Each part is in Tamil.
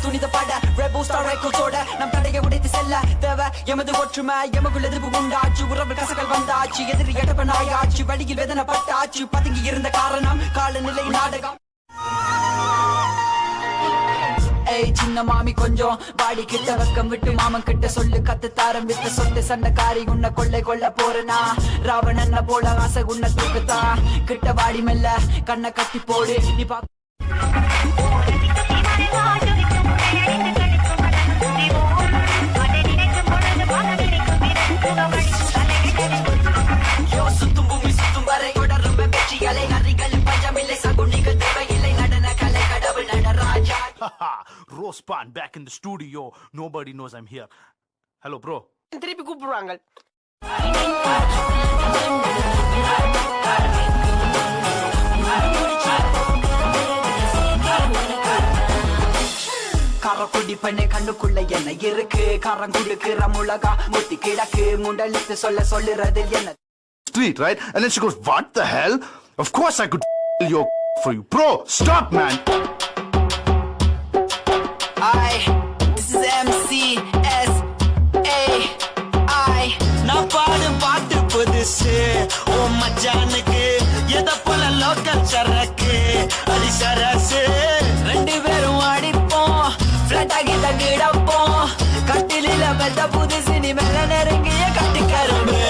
துணித பட ரெபோ ஸ்டார் ரெக்கார்ட்ஸோட நம் தடையை உடைத்து செல்ல தேவை எமது ஒற்றுமை எமக்குள்ள எதிர்ப்பு உண்டாச்சு உறவு கசகள் வந்தாச்சு எதிரி எடப்பனாயாச்சு வழியில் வேதனை பட்டாச்சு பதுங்கி இருந்த காரணம் காலநிலை நாடகம் சின்ன மாமி கொஞ்சம் பாடி கிட்ட வெக்கம் விட்டு மாமன் கிட்ட சொல்லு கத்து தாரம் விட்டு சொத்து சண்டைக்காரி உன்னை கொள்ள போறனா ராவணன்ன போல ஆசை உன்னை தூக்குத்தா கிட்ட வாடி மெல்ல கண்ணை கட்டி போடு நீ சுத்தும் பூமி சுத்தும் வரை தொடரும் வெற்றி அலை நரிகள் பஞ்சமில்லை சகுனிகள் தேவையில்லை நடன கலை கடவுள் Nataraja. Rospan back in the studio. Nobody knows I'm here. Hello, bro. திருப்பி கூப்பிடுவாங்க. காரக்குடி பண்ணு கண்ணுக்குள்ள என்ன இருக்கு காரம் குடுக்குற முளகா முத்தி கிடக்கு முண்டலித்து சொல்லுறது என்ன Street, right? And then she goes, what the hell? Of course I could your for you. Bro, stop, man. This is MCSAI நான் பாடும் பாட்டு புதுசு ஓ மச்சானுக்கு எத போல லோக்கல் சரக்கு அடி சரசு ரெண்டு பேரும் அடிப்போம் பிளட் ஆகி தங்கிடப்போம் கட்டிலில மெல்ல புதுசு நீ மேல நெருங்கிய கட்டிக்கரும்பு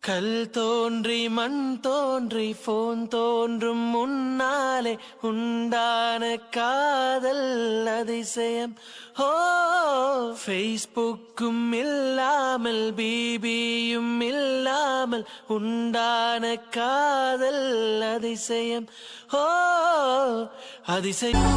கல் தோன்றி மண் தோன்றி போன் தோன்றும் முன்னாலே உண்டான காதல் அதிசயம் ஓ ஃபேஸ்புக்கும் இல்லாமல் பிபியும் இல்லாமல் உண்டான காதல் அதிசயம் ஓ அதிசயம்